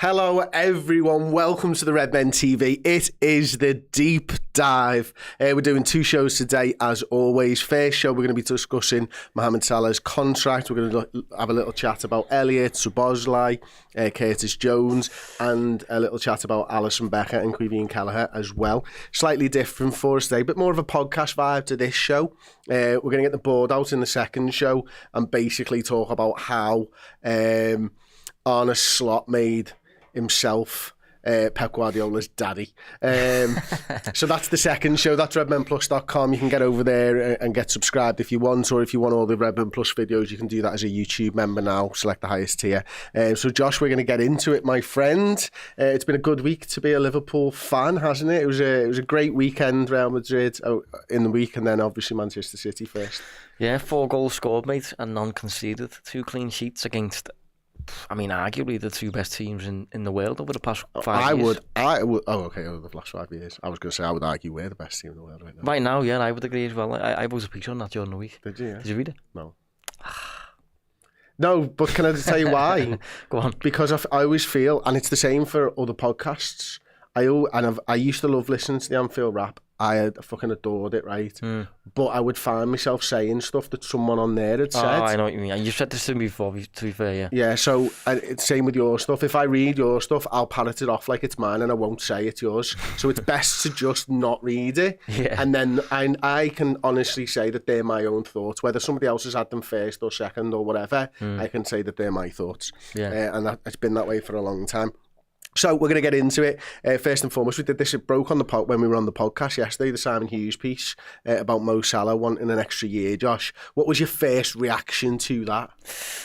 Hello everyone, welcome to the Redmen TV. It is the deep dive. We're doing two shows today as always. First show we're going to be discussing Mo Salah's contract. We're going to have a little chat about Elliot, Szoboszlai, Curtis Jones, and a little chat about Alisson Becker and Caoimhín Kelleher as well. Slightly different for us today, but more of a podcast vibe to this show. We're going to get the board out in the second show and basically talk about how Arne Slot made himself Pep Guardiola's daddy. So that's the second show. That's redmenplus.com. You can get over there and get subscribed if you want, or if you want all the Redmen Plus videos, you can do that as a YouTube member now. Select the highest tier. So Josh, we're going to get into it, my friend. It's been a good week to be a Liverpool fan, hasn't it? It was a great weekend. Real Madrid in the week, and then obviously Manchester City first. Yeah, 4 goals scored, mate, and none conceded. 2 clean sheets against, I mean, arguably the 2 best teams in the world over the past 5 years. I would. Oh, okay, over the last 5 years. I was going to say, I would argue we're the best team in the world right now. Right now, yeah, I would agree as well. I wrote a piece on that during the week. Did you? Yeah? Did you read it? No. No, but can I just tell you why? Go on. Because I always feel, and it's the same for other podcasts, I used to love listening to the Anfield Rap. I fucking adored it, right? But I would find myself saying stuff that someone on there had said. Oh, I know what you mean. You've said this to me before, to be fair, yeah. Yeah, so it's same with your stuff. If I read your stuff, I'll parrot it off like it's mine and I won't say it's yours. So it's best to just not read it. Yeah. And then I can honestly say that they're my own thoughts. Whether somebody else has had them first or second or whatever, I can say that they're my thoughts. Yeah. And it's been that way for a long time. So we're going to get into it. First and foremost, we did this. It broke on the when we were on the podcast yesterday, the Simon Hughes piece about Mo Salah wanting an extra year. Josh, what was your first reaction to that?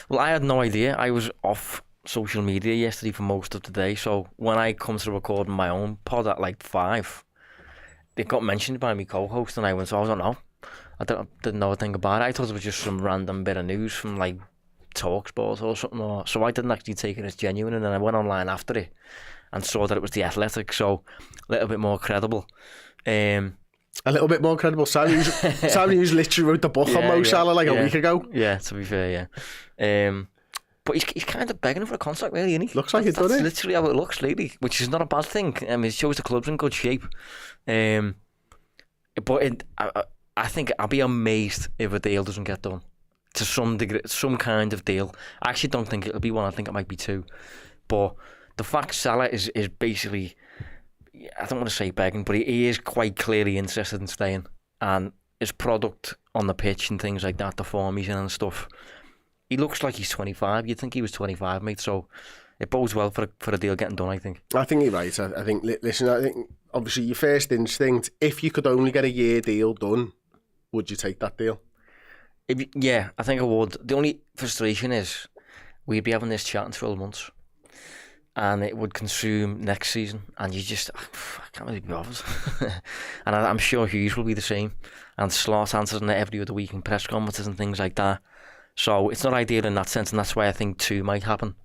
Well, I had no idea. I was off social media yesterday for most of the day. So when I come to record my own pod at like 5, it got mentioned by my co-host, and I went, I don't know. I didn't know a thing about it. I thought it was just some random bit of news from like Talksport or something, so I didn't actually take it as genuine, and then I went online after it and saw that it was The Athletic, so a little bit more credible. A little bit more credible. Simon Hughes literally wrote the book on Mo Salah like a week ago. Yeah, to be fair, yeah. But he's kind of begging for a contract, really, isn't he? Looks like it, doesn't it? That's literally how it looks lately, which is not a bad thing. It shows the club's in good shape. But I think I'll be amazed if a deal doesn't get done. To some degree, some kind of deal. I actually don't think it'll be one. I think it might be 2. But the fact Salah is basically, I don't want to say begging, but he is quite clearly interested in staying. And his product on the pitch and things like that, the form he's in and stuff, he looks like he's 25. You'd think he was 25, mate. So it bodes well for a deal getting done, I think. I think you're right. I think, listen, I think obviously your first instinct, if you could only get a year deal done, would you take that deal? Yeah, I think I would. The only frustration is we'd be having this chat in 12 months and it would consume next season, and you just, I can't really be bothered. And I'm sure Hughes will be the same, and Slot answering it every other week in press conferences and things like that. So it's not ideal in that sense, and that's why I think 2 might happen.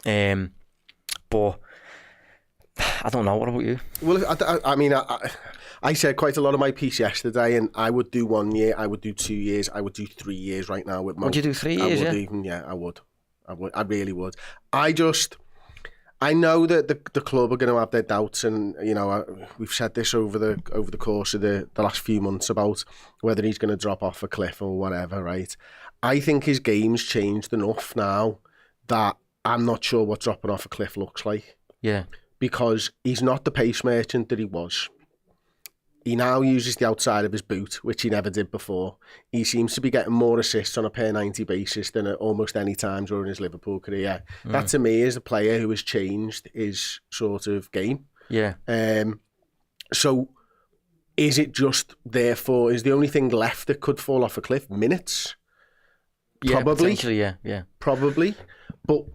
But I don't know. What about you? Well, I mean, I said quite a lot of my piece yesterday, and I would do 1 year, I would do 2 years, I would do 3 years right now with Mo. Would you do 3 years? I would. I really would. I know that the club are going to have their doubts, and you know we've said this over the course of the last few months about whether he's going to drop off a cliff or whatever. Right? I think his game's changed enough now that I'm not sure what dropping off a cliff looks like. Yeah. Because he's not the pace merchant that he was. He now uses the outside of his boot, which he never did before. He seems to be getting more assists on a per 90 basis than at almost any time during his Liverpool career. That to me is a player who has changed his sort of game. Yeah. So is it just therefore, is the only thing left that could fall off a cliff minutes? Probably. Yeah. Probably. But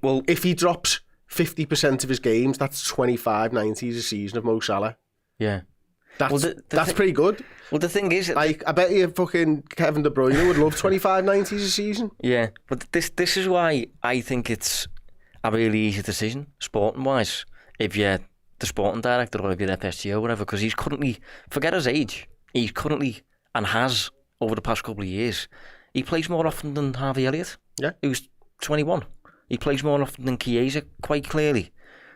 well, if he drops 50% of his games, that's 25 90s a season of Mo Salah. Yeah. That's pretty good. Well, the thing is, like, I bet you fucking Kevin De Bruyne would love 25 90s a season. Yeah, but this is why I think it's a really easy decision, sporting-wise, if you're the sporting director or if you're FSG or whatever, because he's currently, forget his age, he's currently, and has, over the past couple of years, he plays more often than Harvey Elliott, yeah, who's 21. He plays more often than Chiesa, quite clearly.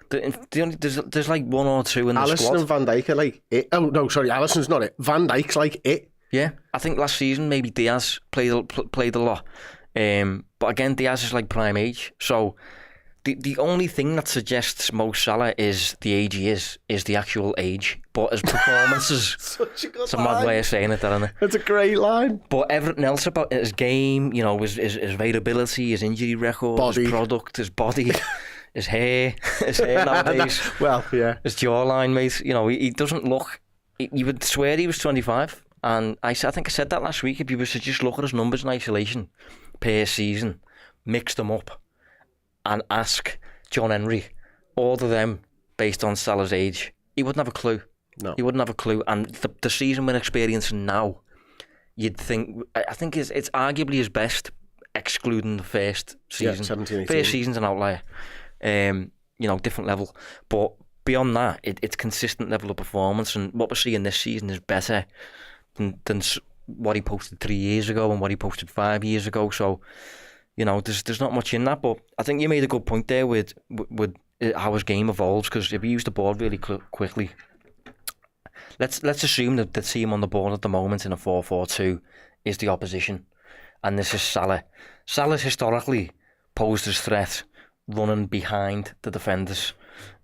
There's like one or two in the Alisson squad. and Van Dijk are like it. Oh no, sorry, Alisson's not it. Van Dijk's like it. Yeah, I think last season maybe Diaz played a lot. But again, Diaz is like prime age. So the only thing that suggests Mo Salah is the age he is the actual age. But his performances, Such a good it's a mad way of saying it, isn't it? That's a great line. But everything else about his game, you know, his availability, his injury record, Body. his product, his body, his hair nowadays. Well, yeah. His jawline, mate. You know, he doesn't look. You would swear he was 25. And I think I said that last week. If you were to just look at his numbers in isolation per season, mix them up, and ask John Henry, all of them based on Salah's age, he wouldn't have a clue. No. He wouldn't have a clue. And the season we're experiencing now, you'd think, I think it's arguably his best, excluding the first season. Yeah, 17, 18. First season's an outlier. You know, different level. But beyond that, it's consistent level of performance. And what we're seeing this season is better than what he posted 3 years ago and what he posted 5 years ago. So, you know, there's not much in that. But I think you made a good point there with how his game evolves, because if he used the ball really quickly, let's assume that the team on the board at the moment in a 4-4-2 is the opposition, and this is Salah. Salah's historically posed as threat running behind the defenders.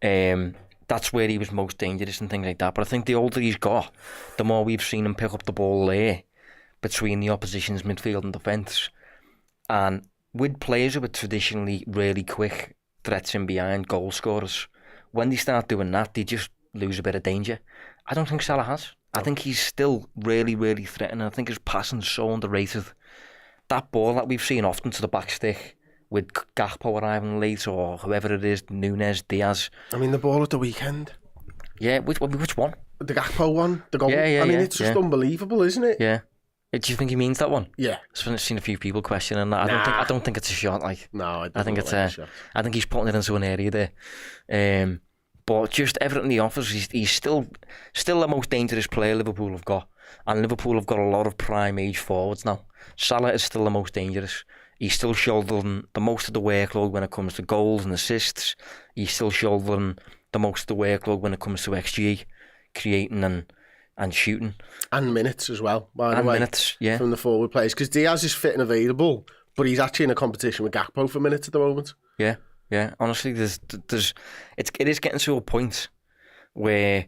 That's where he was most dangerous and things like that. But I think the older he's got, the more we've seen him pick up the ball there between the opposition's midfield and defence. And with players who are traditionally really quick threats in behind, goal scorers, when they start doing that, they just lose a bit of danger. I don't think Salah has. I think he's still really, really threatening. I think his passing's so underrated. That ball that we've seen often to the back stick, with Gakpo arriving late or whoever it is, Nunes, Diaz. I mean, the ball at the weekend. Yeah, which one? The Gakpo one, the goal. Yeah, I mean, it's just unbelievable, isn't it? Yeah. Do you think he means that one? Yeah. I've seen a few people questioning that. I don't think it's a shot. Like, no, I think it's a shot. I think he's putting it into an area there. But just everything he offers, he's still the most dangerous player Liverpool have got, and Liverpool have got a lot of prime age forwards now. Salah is still the most dangerous. He's still shouldering the most of the workload when it comes to goals and assists. He's still shouldering the most of the workload when it comes to XG, creating and shooting. And minutes as well, by the way. Minutes, yeah. From the forward players. Because Diaz is fit and available, but he's actually in a competition with Gakpo for minutes at the moment. Yeah. Honestly, it is getting to a point where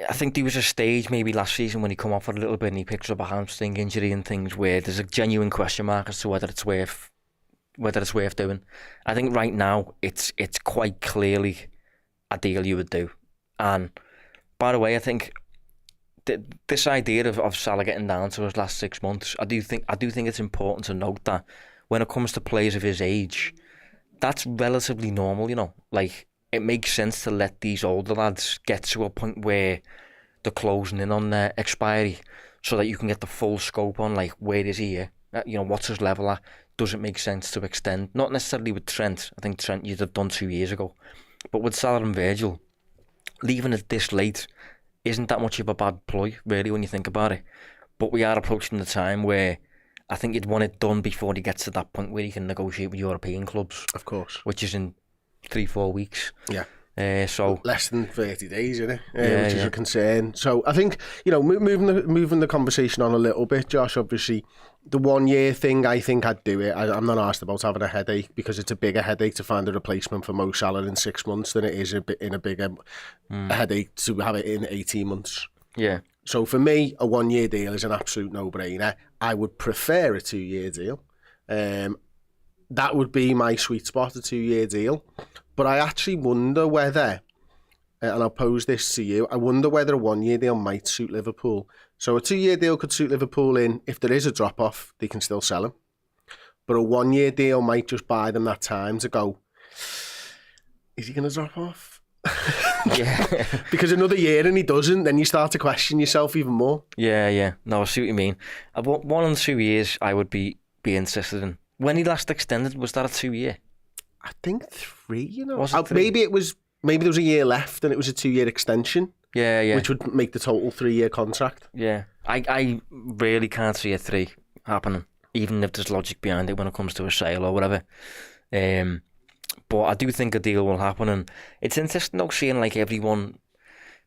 I think there was a stage maybe last season when he come off for a little bit and he picks up a hamstring injury and things where there's a genuine question mark as to whether it's worth doing. I think right now it's quite clearly a deal you would do. And by the way, I think this idea of Salah getting down to his last 6 months, I do think it's important to note that when it comes to players of his age, that's relatively normal, you know. Like, it makes sense to let these older lads get to a point where they're closing in on their expiry so that you can get the full scope on, like, where is he here? You know, what's his level at? Does it make sense to extend? Not necessarily with Trent. I think Trent you'd have done 2 years ago. But with Salah and Virgil, leaving it this late isn't that much of a bad ploy, really, when you think about it. But we are approaching the time where I think you'd want it done before he gets to that point where he can negotiate with European clubs. Of course. Which is in 3-4 weeks. Yeah. So less than 30 days, isn't it? Which is a concern. So I think, you know, moving the conversation on a little bit, Josh, obviously, the 1 year thing, I think I'd do it. I'm not asked about having a headache, because it's a bigger headache to find a replacement for Mo Salah in 6 months than it is a bigger headache to have it in 18 months. Yeah. So for me, a 1 year deal is an absolute no-brainer. I would prefer a 2 year deal. That would be my sweet spot, a 2 year deal. But I actually wonder whether, and I'll pose this to you, I wonder whether a 1 year deal might suit Liverpool. So a 2 year deal could suit Liverpool in, if there is a drop off, they can still sell him. But a 1 year deal might just buy them that time to go, is he going to drop off? Yeah. Because another year and he doesn't, then you start to question yourself even more. Yeah. No, I see what you mean. 1 and 2 years I would be interested in. When he last extended, was that a 2 year? I think 3, you know. Was it 3? Maybe there was a year left and it was a 2 year extension. Yeah. Which would make the total 3 year contract. Yeah. I really can't see a 3 happening, even if there's logic behind it when it comes to a sale or whatever. But I do think a deal will happen, and it's interesting though seeing like everyone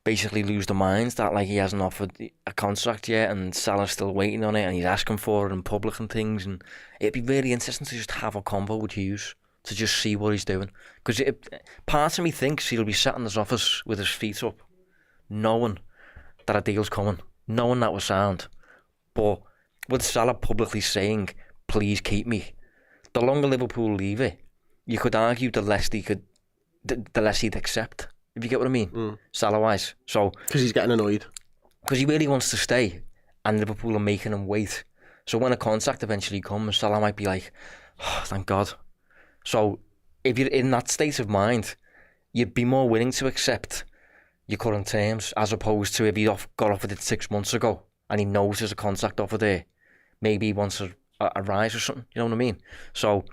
basically lose their minds that like he hasn't offered a contract yet, and Salah's still waiting on it, and he's asking for it in public and things. And it'd be really interesting to just have a convo with Hughes to just see what he's doing, because part of me thinks he'll be sat in his office with his feet up, knowing that a deal's coming, knowing that we're sound. But with Salah publicly saying, "Please keep me," the longer Liverpool leave it, you could argue the less he'd accept. If you get what I mean, Salah-wise. So because he's getting annoyed. Because he really wants to stay, and Liverpool are making him wait. So when a contract eventually comes, Salah might be like, "Oh, thank God." So if you're in that state of mind, you'd be more willing to accept your current terms, as opposed to if he got offered it 6 months ago and he knows there's a contract offer there. Maybe he wants a rise or something. You know what I mean? So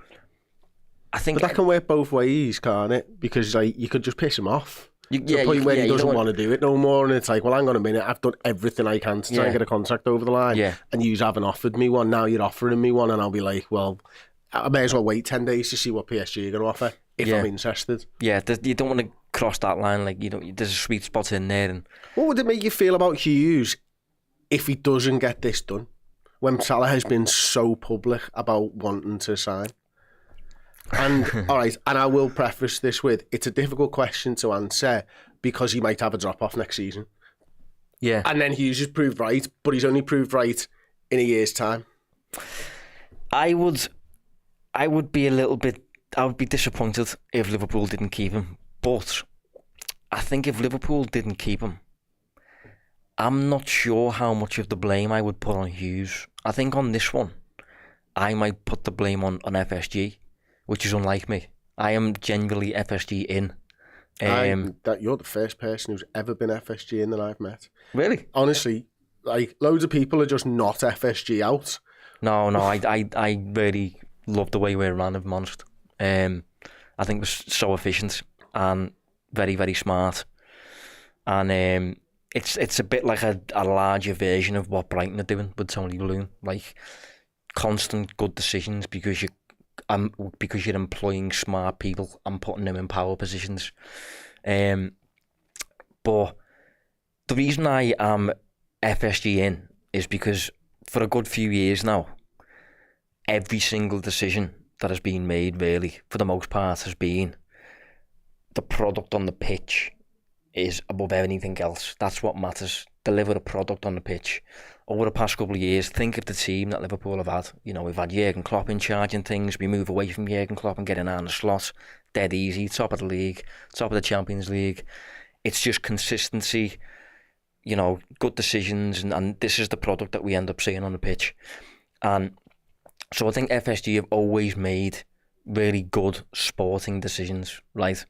I think... But that can work both ways, can't it? Because like, you could just piss him off. To the point where he doesn't want to do it no more, and it's like, well, hang on a minute, I've done everything I can to try and get a contract over the line, and you haven't offered me one, now you're offering me one, and I'll be like, well, I may as well wait 10 days to see what PSG are going to offer, if I'm interested. Yeah, you don't want to cross that line, like, there's a sweet spot in there. And what would it make you feel about Hughes if he doesn't get this done, when Salah has been so public about wanting to sign? And all right, and I will preface this with, it's a difficult question to answer because he might have a drop off next season. Yeah. And then Hughes has proved right, but he's only proved right in a year's time. I would be I would be disappointed if Liverpool didn't keep him. But I think if Liverpool didn't keep him, I'm not sure how much of the blame I would put on Hughes. I think on this one, I might put the blame on FSG, which is unlike me. I am genuinely FSG in. That you're the first person who's ever been FSG in that I've met. Really? Honestly, like, loads of people are just not FSG out. No, I really love the way we ran, if I'm honest. I think we're so efficient and very, very smart. And it's a bit like a larger version of what Brighton are doing with Tony Bloom. Like, constant good decisions because you're employing smart people and putting them in power positions. But the reason I am FSG in is because for a good few years now, every single decision that has been made, really, for the most part, has been the product on the pitch is above anything else. That's what matters. Deliver a product on the pitch. Over the past couple of years, think of the team that Liverpool have had. We've had Jurgen Klopp in charge and things. We move away from Jurgen Klopp and get in Arne Slot. Dead easy. Top of the league. Top of the Champions League. It's just consistency, good decisions. And this is the product that we end up seeing on the pitch. And so I think FSG have always made really good sporting decisions, right?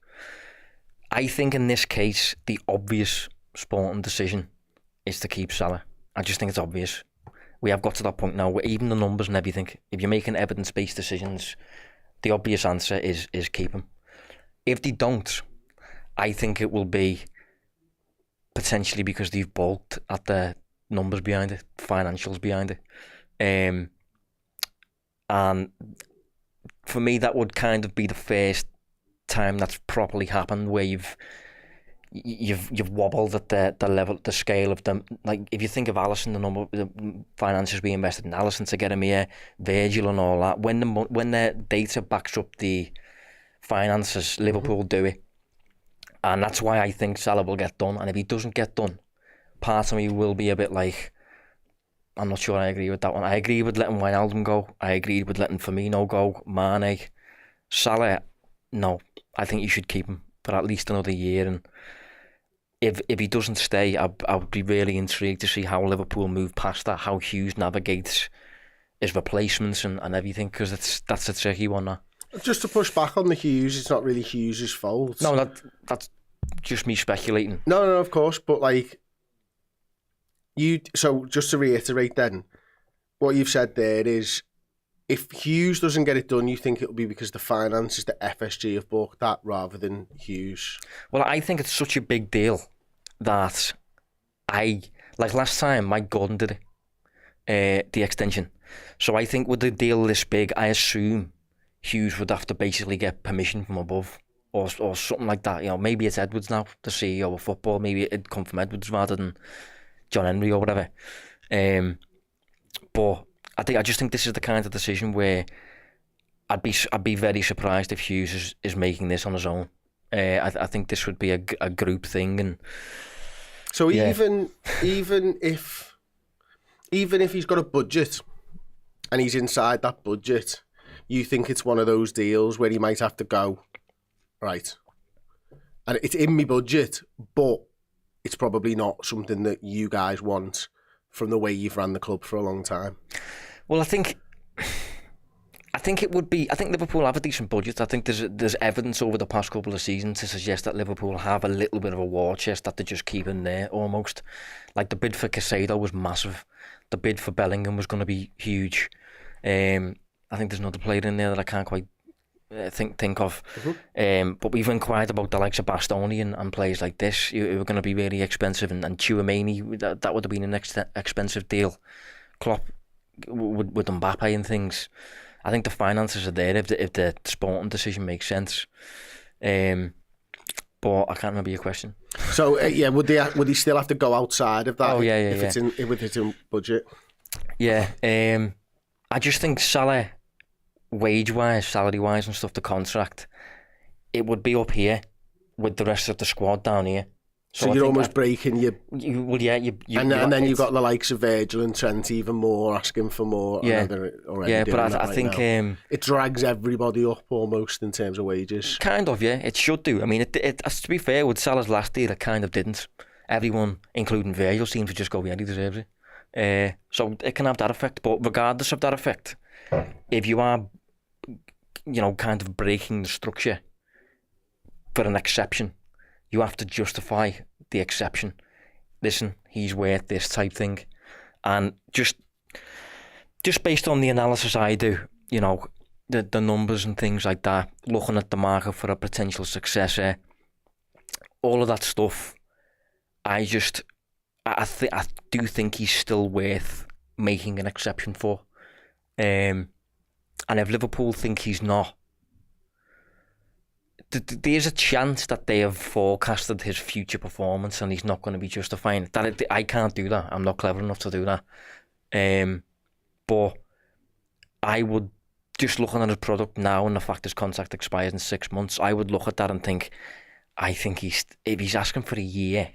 I think in this case, the obvious sporting decision is to keep Salah. I just think it's obvious. We have got to that point now where even the numbers and everything, if you're making evidence-based decisions, the obvious answer is keep him. If they don't, I think it will be potentially because they've balked at the numbers behind it, financials behind it. And for me, that would kind of be the first time that's properly happened where you've wobbled at the level, the scale of them. Like, if you think of Alisson, the finances we invested in Alisson to get him here, Virgil and all that, when the data backs up the finances, Liverpool do it. And that's why I think Salah will get done. And if he doesn't get done, part of me will be a bit like, I'm not sure I agree with that one. I agree with letting Wijnaldum go. I agree with letting Firmino go, Mane. Salah, no. I think you should keep him for at least another year. And if he doesn't stay, I would be really intrigued to see how Liverpool move past that, how Hughes navigates his replacements and everything, because that's a tricky one now. Just to push back on the Hughes, it's not really Hughes' fault. No, that's just me speculating. No, of course, but like, so just to reiterate then, what you've said there is, if Hughes doesn't get it done, you think it'll be because the finances that FSG have bought that rather than Hughes? Well, I think it's such a big deal that like last time, Mike Gordon did it, the extension. So I think with the deal this big, I assume Hughes would have to basically get permission from above or something like that. You know, maybe it's Edwards now, the CEO of football. Maybe it'd come from Edwards rather than John Henry or whatever. But I just think this is the kind of decision where I'd be very surprised if Hughes is making this on his own. I think this would be a group thing, and so even if he's got a budget and he's inside that budget, you think it's one of those deals where he might have to go, right, and it's in my budget, but it's probably not something that you guys want from the way you've ran the club for a long time. Well, I think it would be. I think Liverpool have a decent budget. I think there's evidence over the past couple of seasons to suggest that Liverpool have a little bit of a war chest that they just keep in there almost. Like the bid for Caicedo was massive. The bid for Bellingham was going to be huge. I think there's another player in there that I can't quite think of. Mm-hmm. But we've inquired about the likes of Bastoni and players like this who are going to be really expensive. And Tchouaméni, that would have been an expensive deal. Klopp with Mbappe and things. I think the finances are there if the sporting decision makes sense. But I can't remember your question. So would he still have to go outside of that? Oh yeah, if it's in budget. Yeah, I just think Salah, wage-wise, salary-wise and stuff, the contract, it would be up here with the rest of the squad down here. So you're almost breaking your... Well, yeah. And then you've got the likes of Virgil and Trent even more, asking for more. Yeah, but I think... it drags everybody up almost in terms of wages. Kind of, yeah. It should do. I mean, it to be fair, with Salah's last deal, it kind of didn't. Everyone, including Virgil, seemed to just go, yeah, he deserves it. So it can have that effect. But regardless of that effect, if you are, kind of breaking the structure for an exception, you have to justify the exception. Listen, he's worth this type thing. And just based on the analysis I do, the numbers and things like that, looking at the market for a potential successor, all of that stuff, I do think he's still worth making an exception for. And if Liverpool think he's not, there's a chance that they have forecasted his future performance and he's not going to be justifying it. I can't do that. I'm not clever enough to do that. But I would, just looking at his product now and the fact his contract expires in 6 months, I would look at that and think, if he's asking for a year,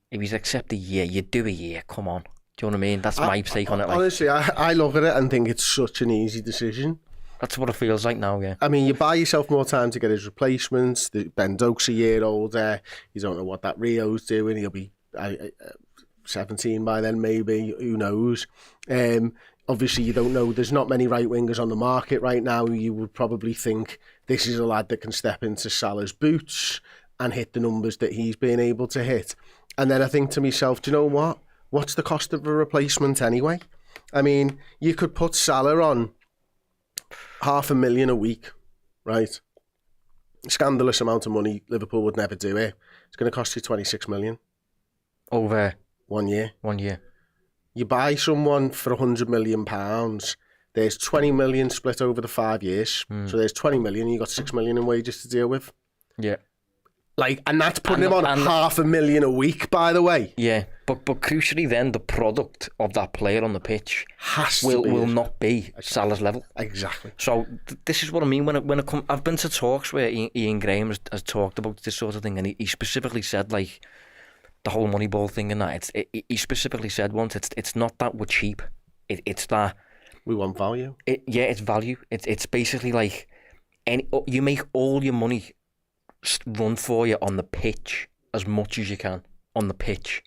if he's accepted a year, you do a year, come on. Do you know what I mean? That's my take on it. Honestly, I look at it and think it's such an easy decision. That's what it feels like now, yeah. I mean, you buy yourself more time to get his replacements. Ben Doak's a year older. You don't know what that Rio's doing. He'll be 17 by then, maybe. Who knows? Obviously, you don't know. There's not many right-wingers on the market right now. You would probably think this is a lad that can step into Salah's boots and hit the numbers that he's been able to hit. And then I think to myself, do you know what? What's the cost of a replacement anyway? I mean, you could put Salah on $500,000 a week, right? Scandalous amount of money. Liverpool would never do it. It's going to cost you 26 million over 1 year. 1 year. You buy someone for £100 million. There's 20 million split over the 5 years. So there's 20 million. You got 6 million in wages to deal with. Yeah. And that's putting him on $500,000 a week, by the way. Yeah, but crucially, then the product of that player on the pitch will not be Salah's level. Exactly. So this is what I mean when it comes. I've been to talks where Ian Graham has talked about this sort of thing, and he specifically said like the whole Moneyball thing and that. He specifically said once it's not that we're cheap. It's that we want value. It's value. It's basically like you make all your money run for you on the pitch as much as you can on the pitch,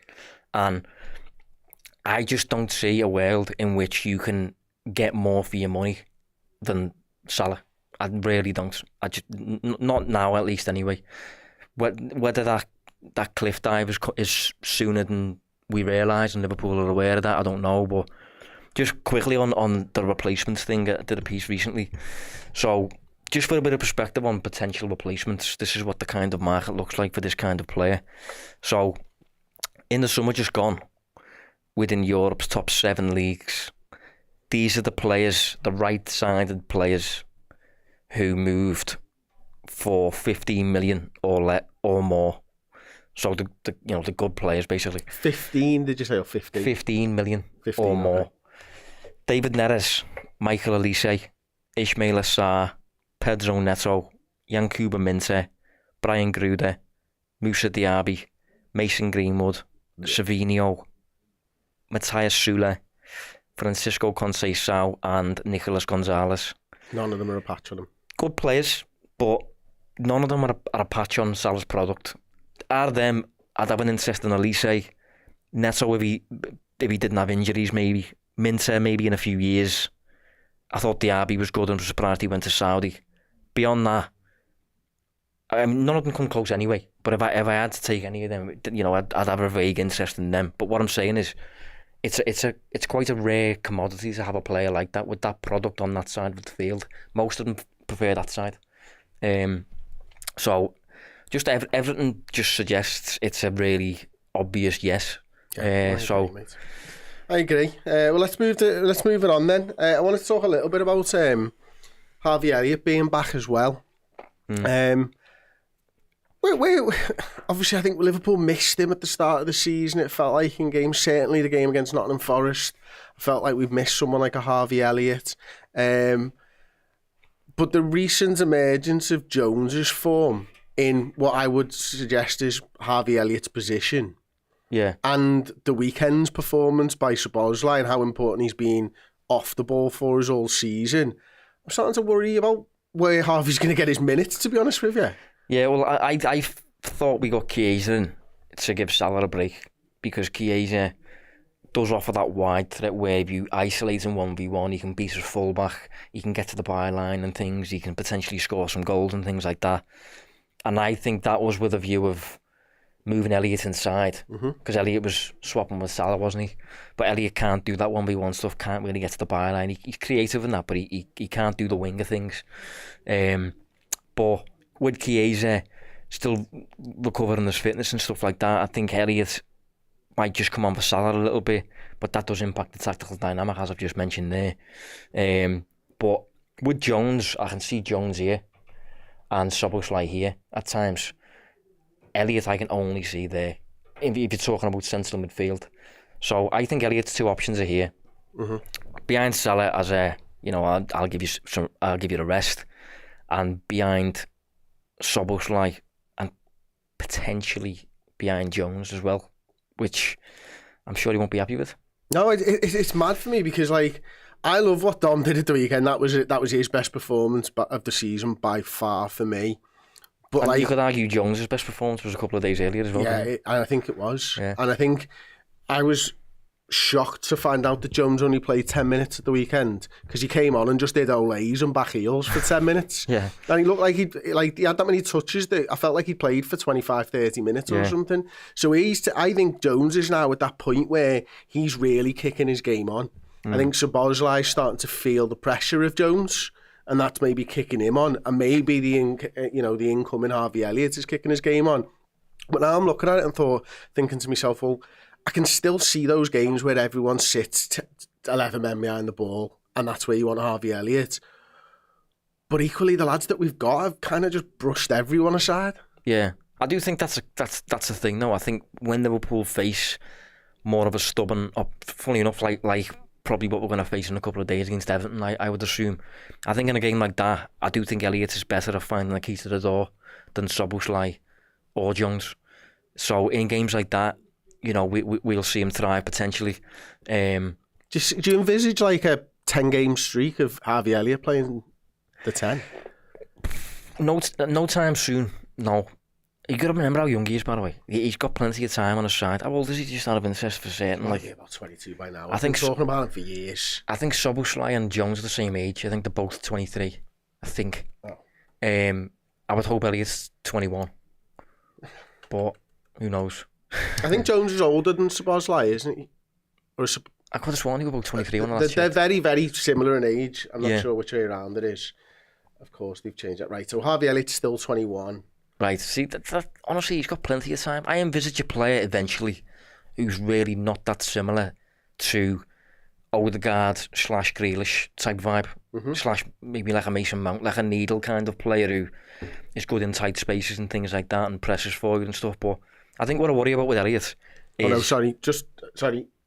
and I just don't see a world in which you can get more for your money than Salah. I really don't. Not now, at least anyway. Whether that cliff dive is sooner than we realise and Liverpool are aware of that, I don't know. But just quickly on the replacements thing, I did a piece recently. So just for a bit of perspective on potential replacements, this is what the kind of market looks like for this kind of player. So, in the summer just gone, within Europe's top 7 leagues, these are the players, the right-sided players, who moved for 15 million or more. So the good players basically. 15, did you say, or 15? 15 million 15, or more. okay. David Neres, Michael Olise, Ismail Assar, Pedro Neto, Yankuba Minte, Brian Gruder, Moussa Diaby, Mason Greenwood, Savinho, Matthias Sule, Francisco Conceição and Nicolas Gonzalez. None of them are a patch on them. Good players, but none of them are a patch on Salah's product. Are them, I'd have an interest in Olise. Neto, if he didn't have injuries, maybe. Minte, maybe in a few years. I thought Diaby was good and was surprised he went to Saudi. Beyond that, none of them come close anyway. But if I had to take any of them, I'd have a vague interest in them. But what I'm saying is, it's quite a rare commodity to have a player like that with that product on that side of the field. Most of them prefer that side. So just everything just suggests it's a really obvious yes. I agree. Well, let's move it on then. I want to talk a little bit about Harvey Elliott being back as well. Obviously, I think Liverpool missed him at the start of the season. It felt like in games, certainly the game against Nottingham Forest, I felt like we've missed someone like a Harvey Elliott. But the recent emergence of Jones's form in what I would suggest is Harvey Elliott's position, and the weekend's performance by Szoboszlai and how important he's been off the ball for us all season, I'm starting to worry about where Harvey's going to get his minutes, to be honest with you. Yeah, well, I thought we got Chiesa in to give Salah a break, because Chiesa does offer that wide threat where if you isolate him 1v1, he can beat his fullback, he can get to the byline and things, he can potentially score some goals and things like that. And I think that was with a view of moving Elliott inside, because Elliott was swapping with Salah, wasn't he? But Elliott can't do that 1v1 stuff, can't really get to the byline. He's creative in that, but he can't do the winger things. But with Chiesa still recovering his fitness and stuff like that, I think Elliott might just come on for Salah a little bit, but that does impact the tactical dynamic, as I've just mentioned there. But with Jones, I can see Jones here and Szoboszlai here at times. Elliott I can only see there, if you're talking about central midfield. So I think Elliott's two options are here. Behind Salah as I'll give you the rest, and behind Szoboszlai and potentially behind Jones as well, which I'm sure he won't be happy with. No, it's mad for me because I love what Dom did at the weekend. That was his best performance of the season by far for me. But and you could argue Jones' best performance was a couple of days earlier as well. Yeah, I think it was. Yeah. And I think I was shocked to find out that Jones only played 10 minutes at the weekend, because he came on and just did olays and back heels for 10 minutes. Yeah. And he looked like he had that many touches that I felt like he played for 25-30 minutes or something. So I think Jones is now at that point where he's really kicking his game on. I think Szoboszlai is starting to feel the pressure of Jones, and that's maybe kicking him on, and maybe the incoming Harvey Elliott is kicking his game on. But now I'm looking at it and thinking to myself, well, I can still see those games where everyone sits 11 men behind the ball, and that's where you want Harvey Elliott. But equally, the lads that we've got have kind of just brushed everyone aside. Yeah, I do think that's a thing. No, I think when Liverpool face more of a stubborn, funny enough, like probably what we're going to face in a couple of days against Everton, I would assume. I think in a game like that, I do think Elliott is better at finding the key to the door than Szoboszlai or Jones. So in games like that, we'll see him thrive potentially. Do you envisage like a 10-game streak of Harvey Elliott playing the 10? No time soon, no. You got to remember how young he is, by the way. He's got plenty of time on his side. How old is he? Just out of interest for certain. About 22 by now. I've been talking about him for years. I think Szoboszlai and Jones are the same age. I think they're both 23. I think. Oh. I would hope Elliott's 21. But who knows? I think Jones is older than Szoboszlai, isn't he? I could have sworn he was about 23 on that. They're very, very similar in age. I'm not sure which way around it is. Of course, they've changed that. Right, so Harvey Elliott's still 21. Right, see, that honestly, he's got plenty of time. I envisage a player eventually who's really not that similar to Odegaard / Grealish type vibe, / maybe like a Mason Mount, like a needle kind of player who is good in tight spaces and things like that and presses forward and stuff. But I think what I worry about with Elliott is... Oh no, sorry.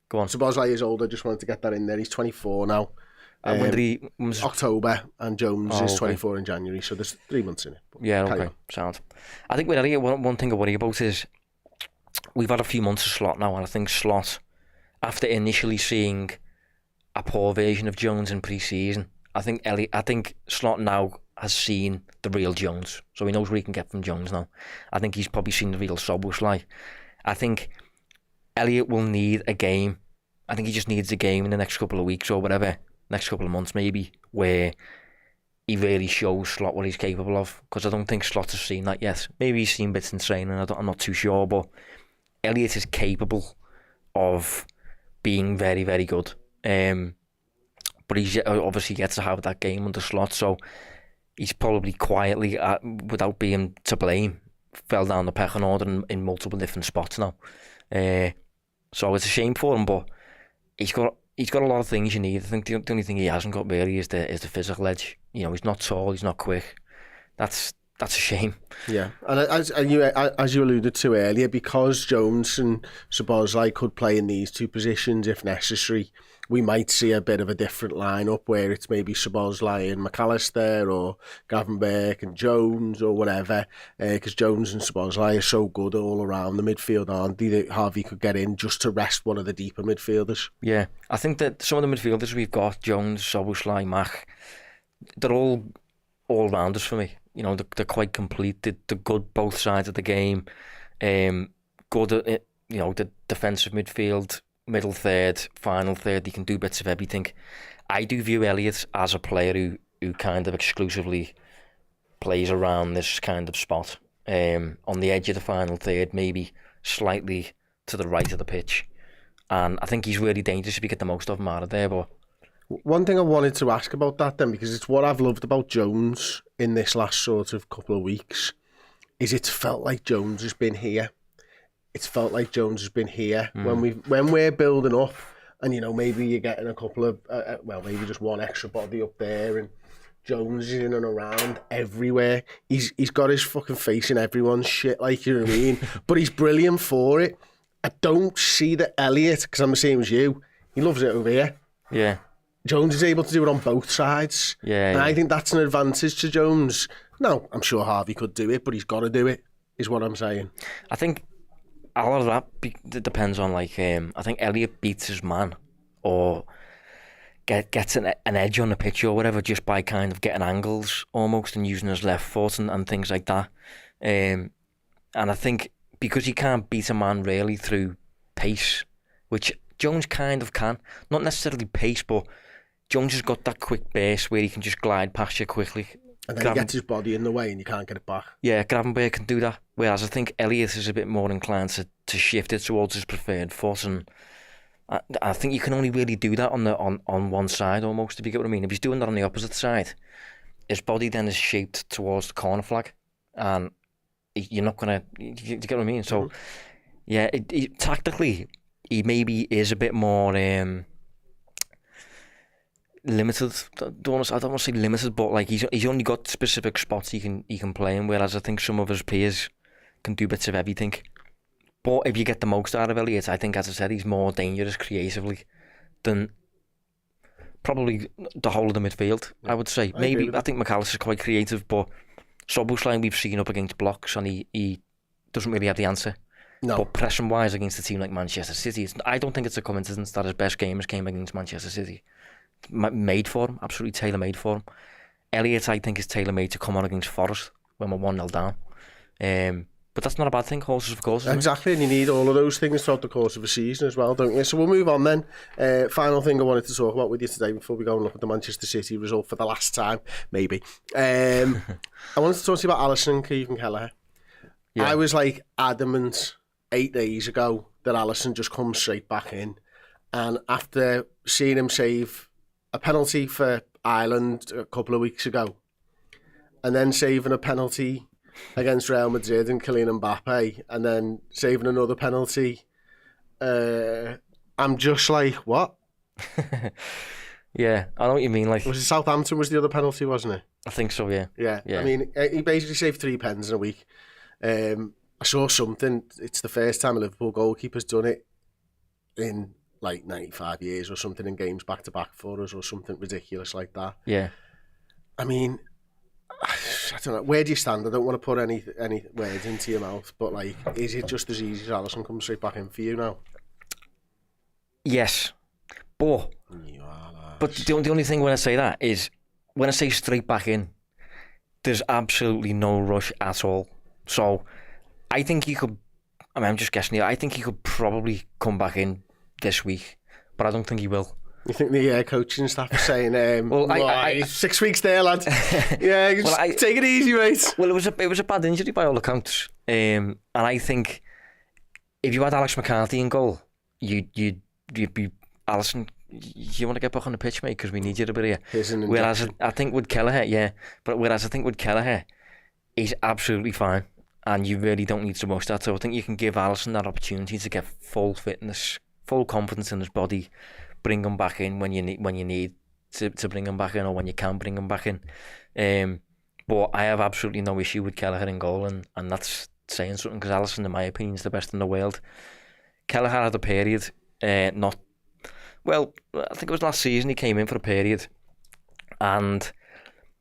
Go on. Szoboszlai is older, just wanted to get that in there. He's 24 now. When did he... October, and Jones is 24 in January, so there's 3 months in it. Yeah, okay, sound. I think with Elliott, one thing I worry about is we've had a few months of Slot now, and I think Slot, after initially seeing a poor version of Jones in pre-season, I think Slot now has seen the real Jones, so he knows what he can get from Jones now. I think he's probably seen the real Szoboszlai. I think Elliott will need a game. I think he just needs a game in the next couple of weeks or whatever, next couple of months maybe, where he really shows Slot what he's capable of, because I don't think Slot has seen that yet. Maybe he's seen bits in training, I'm not too sure, but Elliott is capable of being very, very good. But he's obviously yet to have that game under Slot, so he's probably quietly, without being to blame, fell down the pecking order in multiple different spots now. So it's a shame for him, but he's got a lot of things you need. I think the only thing he hasn't got really is the physical edge. You know, he's not tall, he's not quick. That's a shame. Yeah, and as you alluded to earlier, because Jones and Szoboszlai could play in these two positions if necessary, we might see a bit of a different lineup where it's maybe Szoboszlai and McAllister, or Gravenberch and Jones, or whatever, because Jones and Szoboszlai are so good all around the midfield, aren't they, that Harvey could get in just to rest one of the deeper midfielders. Yeah, I think that some of the midfielders we've got, Jones, Szoboszlai, Mac, they're all rounders for me. You know, they're quite complete. They're good both sides of the game. Good at, you know, the defensive midfield, middle third, final third. He can do bits of everything. I do view Elliott as a player who kind of exclusively plays around this kind of spot, on the edge of the final third, maybe slightly to the right of the pitch. And I think he's really dangerous if you get the most of him out of there. But one thing I wanted to ask about that then, because it's what I've loved about Jones in this last sort of couple of weeks, is it's felt like Jones has been here. It's felt like Jones has been here when we're building up, and you know, maybe you're getting a couple of maybe just one extra body up there, and Jones is in and around everywhere. He's got his fucking face in everyone's shit, like, you know what I mean? But he's brilliant for it. I don't see that Elliott, because I'm the same as you, he loves it over here. Yeah. Jones is able to do it on both sides. Yeah. And I think that's an advantage to Jones. Now, I'm sure Harvey could do it, but he's got to do it, is what I'm saying. I think a lot of that depends on, like, I think Elliott beats his man, or gets an edge on the pitch or whatever, just by kind of getting angles almost and using his left foot and things like that. And I think because he can't beat a man really through pace, which Jones kind of can, not necessarily pace, but Jones has got that quick burst where he can just glide past you quickly. And then he gets his body in the way and you can't get it back. Yeah, Gravenberch can do that. Whereas I think Elliott is a bit more inclined to shift it towards his preferred foot, and I think you can only really do that on one side almost, if you get what I mean. If he's doing that on the opposite side, his body then is shaped towards the corner flag, and you're not going to... You get what I mean? So, yeah, tactically, he maybe is a bit more... limited. I don't want to say limited, but like he's only got specific spots he can play in, whereas I think some of his peers can do bits of everything. But if you get the most out of Elliott, I think, as I said, he's more dangerous creatively than probably the whole of the midfield. I would say I think McAllister's quite creative, but Szoboszlai we've seen up against blocks, and he doesn't really have the answer. No. But pressing wise against a team like Manchester City, I don't think it's a coincidence that his best games came against Manchester City. Made for him, absolutely tailor-made for him. Elliott, I think, is tailor-made to come on against Forest when we're 1-0 down. But that's not a bad thing, horses for courses. Exactly, and you need all of those things throughout the course of a season as well, don't you? So we'll move on then. Final thing I wanted to talk about with you today before we go and look at the Manchester City result for the last time, maybe. I wanted to talk to you about Alisson and Keegan Kelleher. Yeah. I was like adamant 8 days ago that Alisson just comes straight back in, and after seeing him save a penalty for Ireland a couple of weeks ago, and then saving a penalty against Real Madrid and Kylian Mbappe, and then saving another penalty, I'm just like, what? Yeah, I know what you mean. Like, Was it Southampton was the other penalty, wasn't it? I think so. Yeah. Yeah. I mean, he basically saved 3 pens in a week. I saw something. It's the first time a Liverpool goalkeeper's done it in like 95 years or something in games back to back for us or something ridiculous like that. Yeah. I mean, I don't know. Where do you stand? I don't want to put any words into your mouth, but like, is it just as easy as Alisson comes straight back in for you now? Yes, but the only thing when I say that is when I say straight back in, there's absolutely no rush at all. So I think he could. I mean, I'm just guessing here. I think he could probably come back in this week, but I don't think he will. You think the coaching staff are saying, well, I 6 weeks there, lad. Yeah, just take it easy, mate. Well, it was a bad injury by all accounts, and I think if you had Alex McCarthy in goal, you'd be Alisson. You want to get back on the pitch, mate, because we need you to be here. Whereas I think with Kelleher, he's absolutely fine, and you really don't need to rush that. So I think you can give Alisson that opportunity to get full fitness, full confidence in his body, bring him back in when you need to bring him back in, or when you can bring him back in. But I have absolutely no issue with Kelleher in goal, and that's saying something, because Alisson, in my opinion, is the best in the world. Kelleher had a period, I think it was last season he came in for a period, and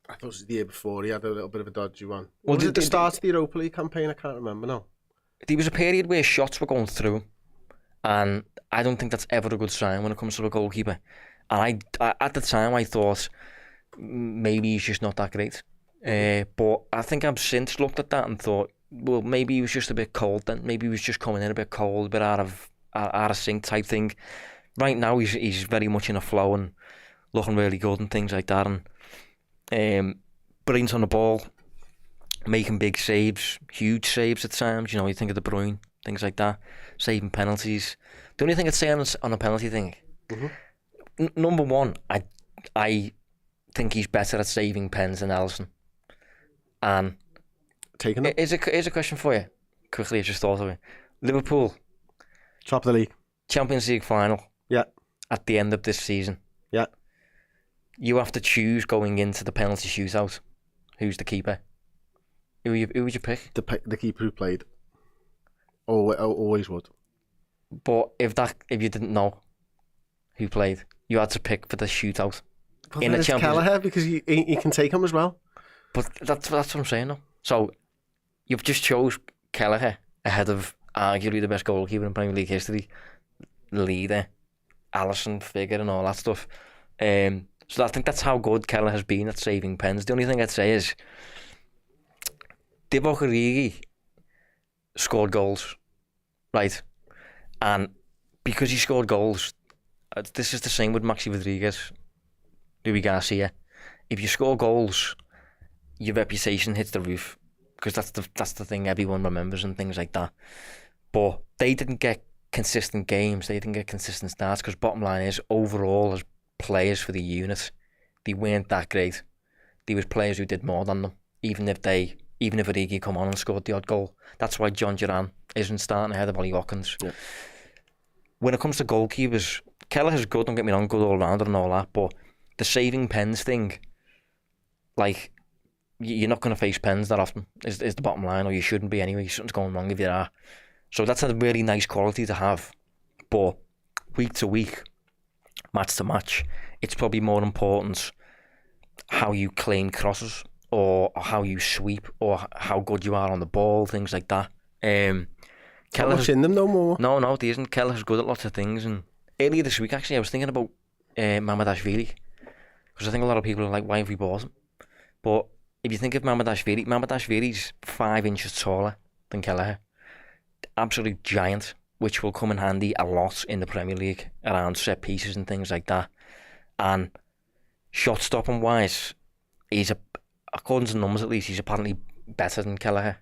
I thought it was the year before he had a little bit of a dodgy one. Well, was it the start of the Europa League campaign? I can't remember now. There was a period where shots were going through him, and I don't think that's ever a good sign when it comes to a goalkeeper. And I at the time I thought maybe he's just not that great, but I think I've since looked at that and thought, well, maybe he was just a bit cold then. Maybe he was just coming in a bit cold, a bit out of sync type thing. Right now he's very much in a flow and looking really good and things like that, and brilliant on the ball, making big saves, huge saves at times. You know, you think of De Bruyne, things like that, saving penalties. The only thing I'd say on a penalty thing, number one, I think he's better at saving pens than Alisson. And taking it. Here's a question for you. Quickly, I just thought of it. Liverpool, top of the league, Champions League final. Yeah. At the end of this season. Yeah. You have to choose going into the penalty shootout. Who's the keeper? Who would you pick? The keeper who played. Always would. But if you didn't know who played, you had to pick for the shootout. Well, in the Champions League, because he can take him as well. But that's what I'm saying, though. So you've just chose Kelleher ahead of arguably the best goalkeeper in Premier League history, leader, Alisson figure and all that stuff. So I think that's how good Kelleher has been at saving pens. The only thing I'd say is Divock Origi scored goals, right? And because he scored goals, this is the same with Maxi Rodriguez, Louis Garcia. If you score goals, your reputation hits the roof, because that's the thing everyone remembers and things like that. But they didn't get consistent games, they didn't get consistent starts, because bottom line is, overall as players for the unit, they weren't that great. There was players who did more than them, even if Origi come on and scored the odd goal. That's why John Duran isn't starting ahead of Ollie Watkins. Yeah. When it comes to goalkeepers, Kelleher's good, don't get me wrong, good all rounder and all that, but the saving pens thing, like, you're not going to face pens that often, is the bottom line, or you shouldn't be anyway. Something's going wrong if you are. So that's a really nice quality to have. But week to week, match to match, it's probably more important how you claim crosses, or how you sweep, or how good you are on the ball, things like that. Not much in them no more. No, there isn't. Kelleher's good at lots of things. And earlier this week, actually, I was thinking about Mamardashvili, because I think a lot of people are like, why have we bought him? But if you think of Mamardashvili's 5 inches taller than Kelleher. Absolute giant, which will come in handy a lot in the Premier League around set pieces and things like that. And shot stopping wise, according to the numbers at least, he's apparently better than Kelleher.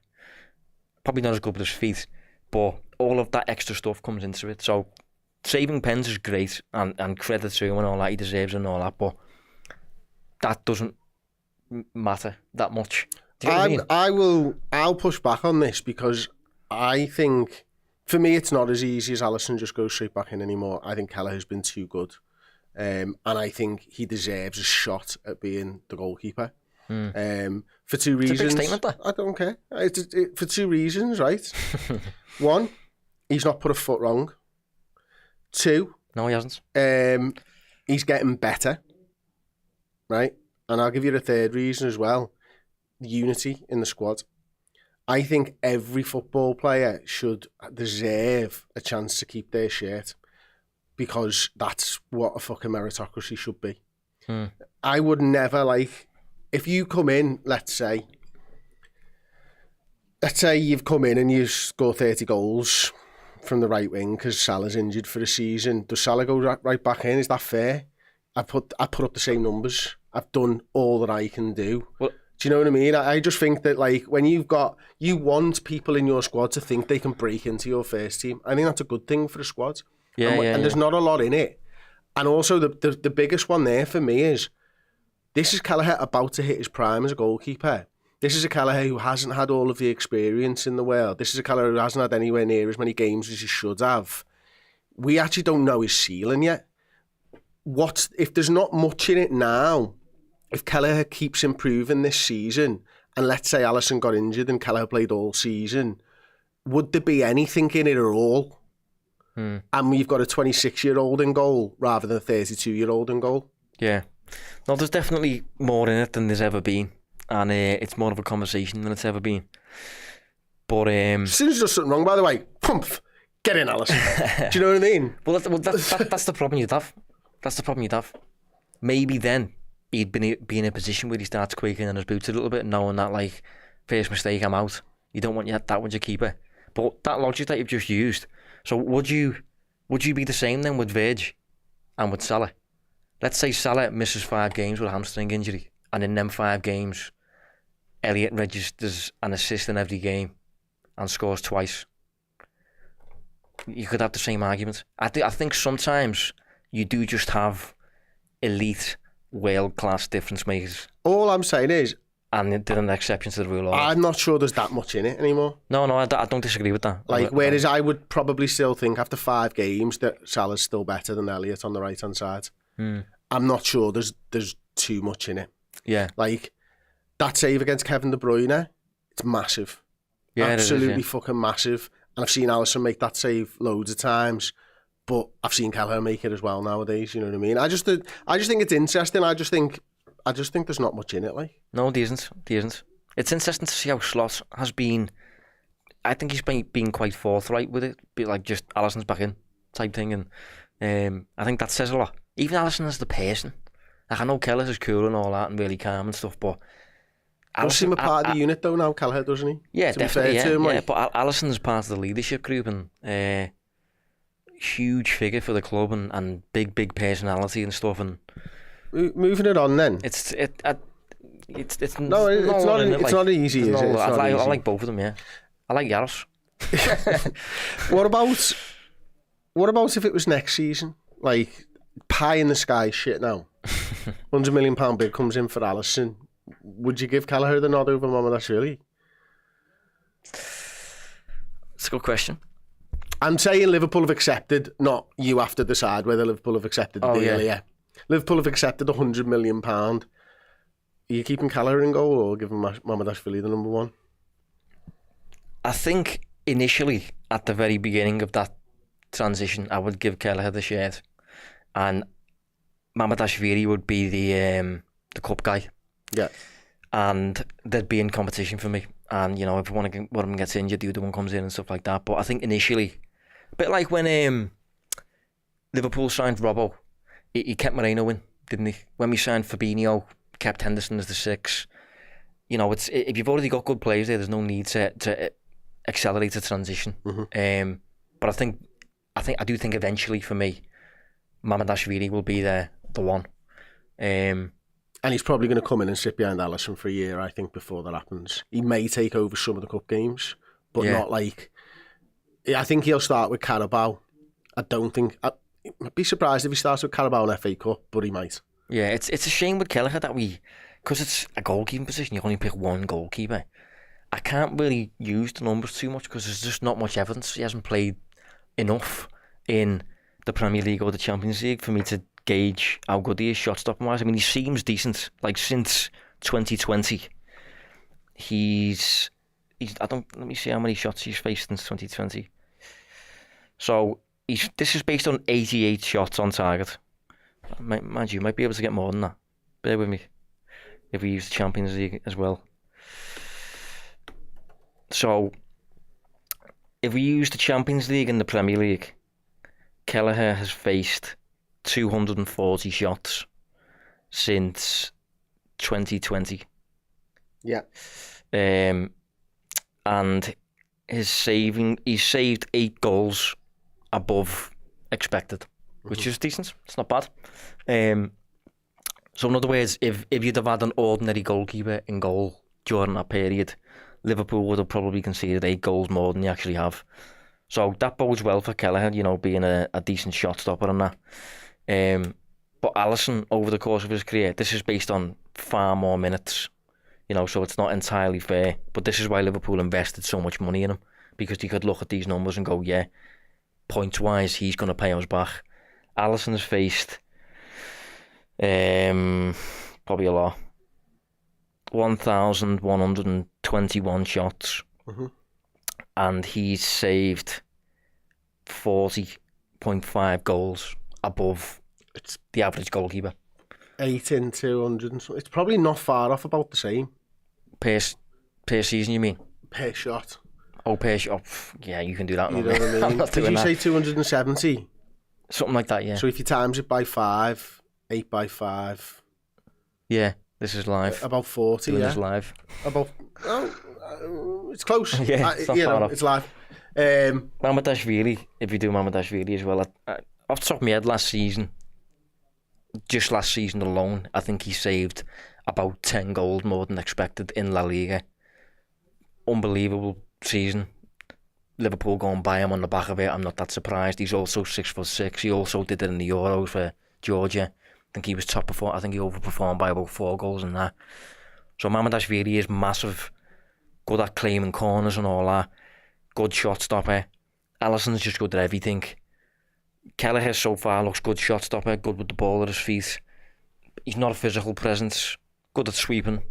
Probably not as good with his feet, but all of that extra stuff comes into it. So saving pens is great, and credit to him and all that, he deserves it and all that, but that doesn't matter that much. Do you know what I mean? I'll push back on this, because I think, for me, it's not as easy as Alisson just goes straight back in anymore. I think Kelleher's been too good. And I think he deserves a shot at being the goalkeeper. For two reasons. It's a big statement, that. I don't care. For two reasons, right? One, he's not put a foot wrong. Two, No, he hasn't. He's getting better, right? And I'll give you the third reason as well. Unity in the squad. I think every football player should deserve a chance to keep their shirt, because that's what a fucking meritocracy should be. I would never, like, if you come in, let's say you've come in and you score 30 goals from the right wing because Salah's injured for the season. Does Salah go right back in? Is that fair? I put up the same numbers. I've done all that I can do. Well, do you know what I mean? I just think that, like, when you want people in your squad to think they can break into your first team. I think that's a good thing for the squad. And there's not a lot in it. And also the biggest one there for me is, this is Kelleher about to hit his prime as a goalkeeper. This is a Kelleher who hasn't had all of the experience in the world. This is a Kelleher who hasn't had anywhere near as many games as he should have. We actually don't know his ceiling yet. If there's not much in it now, if Kelleher keeps improving this season, and let's say Alisson got injured and Kelleher played all season, would there be anything in it at all? And we've got a 26-year-old in goal rather than a 32-year-old in goal. Yeah. No, there's definitely more in it than there's ever been. And it's more of a conversation than it's ever been. But as soon as there's something wrong, by the way, get in, Alisson. Do you know what I mean? Well, that's the problem you'd have. That's the problem you'd have. Maybe then he'd be in a position where he starts quaking in his boots a little bit, knowing that, like, first mistake, I'm out. You don't want that one's your keeper. But that logic that you've just used, so would you be the same then with Virg and with Salah? Let's say Salah misses 5 games with a hamstring injury, and in them 5 games, Elliott registers an assist in every game and scores twice. You could have the same argument. I think sometimes you do just have elite, world-class difference makers. All I'm saying is, and they're an exception to the rule. I'm not sure there's that much in it anymore. No, I don't disagree with that. Like, whereas I would probably still think after 5 games that Salah's still better than Elliott on the right-hand side. I'm not sure there's too much in it. Yeah. Like, that save against Kevin De Bruyne, it's massive. Yeah, absolutely fucking massive. And I've seen Alisson make that save loads of times, but I've seen Kelleher make it as well nowadays. You know what I mean? I just think it's interesting. I just think there's not much in it. Like, no, there isn't. It's interesting to see how Slot has been. I think he's been quite forthright with it, be like just Alisson's back in type thing, and I think that says a lot. Even Alisson as the person. Like, I know Kelleher is cool and all that and really calm and stuff, but does seem a part of the unit though now, Kelleher, doesn't he? Yeah, to definitely. Be fair to him, like. But Alisson's part of the leadership group and huge figure for the club and big personality and stuff. And moving it on, then it's not easy. Is it? I like both of them. Yeah, I like Yaros. What about if it was next season? Like, pie in the sky shit now. £100 million bid comes in for Alisson. Would you give Kelleher the nod over Mamardashvili? It's a good question. I'm saying Liverpool have accepted, not you have to decide whether Liverpool have accepted the deal. Yeah. Liverpool have accepted £100 million. Are you keeping Kelleher in goal or giving Mamardashvili the number 1? I think initially, at the very beginning of that transition, I would give Kelleher the shirt, and Mamardashvili would be the cup guy. Yeah. And they'd be in competition for me. And, you know, if one of them gets injured, the other one comes in and stuff like that. But I think initially, a bit like when Liverpool signed Robbo, he kept Moreno in, didn't he? When we signed Fabinho, kept Henderson as the 6. You know, it's if you've already got good players there, there's no need to accelerate the transition. But I do think eventually for me, Mamardashvili will be the one. And he's probably going to come in and sit behind Alisson for a year, I think, before that happens. He may take over some of the cup games, but not like... I think he'll start with Carabao. I'd be surprised if he starts with Carabao and FA Cup, but he might. Yeah, it's a shame with Kelleher that because it's a goalkeeping position, you only pick one goalkeeper. I can't really use the numbers too much because there's just not much evidence. He hasn't played enough in the Premier League or the Champions League for me to gauge how good he is shot stopping wise. I mean, he seems decent. Like since 2020, let me see how many shots he's faced since 2020. So this is based on 88 shots on target. Mind you might be able to get more than that. Bear with me. If we use the Champions League as well. So if we use the Champions League and the Premier League, Kelleher has faced 240 shots since 2020. Yeah. And he's saved 8 goals above expected, which is decent. It's not bad. So in other words, if you'd have had an ordinary goalkeeper in goal during that period, Liverpool would have probably conceded 8 goals more than they actually have. So that bodes well for Kelleher, you know, being a decent shot stopper and that. But Alisson, over the course of his career, this is based on far more minutes, you know, so it's not entirely fair. But this is why Liverpool invested so much money in him, because they could look at these numbers and go, yeah, points-wise, he's going to pay us back. Alisson has faced probably a lot. 1,121 shots. And he's saved 40.5 goals above the average goalkeeper. 8 in 200 and so. It's probably not far off, about the same. Per season, you mean? Per shot. Oh, per shot. Yeah, you can do that. You know what I mean? I'm not Did doing you that. say 270? Something like that, yeah. So if you times it by 5, 8 by 5. Yeah, this is live. About 40, Doing yeah. this live. About, it's close. Yeah, it's not far off. It's live. Mamardashvili, if you do Mamardashvili as well, off the top of my head, just last season alone, I think he saved about 10 goals more than expected in La Liga. Unbelievable season. Liverpool going by him on the back of it. I'm not that surprised. He's also 6'6". He also did it in the Euros for Georgia. I think he was top performer. I think he overperformed by about 4 goals in that. So Mamardashvili is massive. Good at claiming corners and all that. Good shot stopper. Alisson's just good at everything. Kelleher so far looks good shot stopper, good with the ball at his feet. He's not a physical presence, good at sweeping.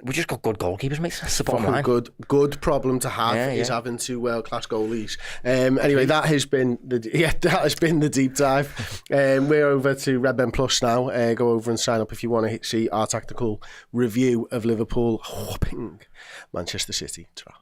We just got good goalkeepers, mate. That's the bottom line. Good problem to have is having 2 world-class goalies. Anyway, that has been the deep dive. We're over to Redmen Plus now. Go over and sign up if you want to see our tactical review of Liverpool whopping Manchester City. Ta-ra.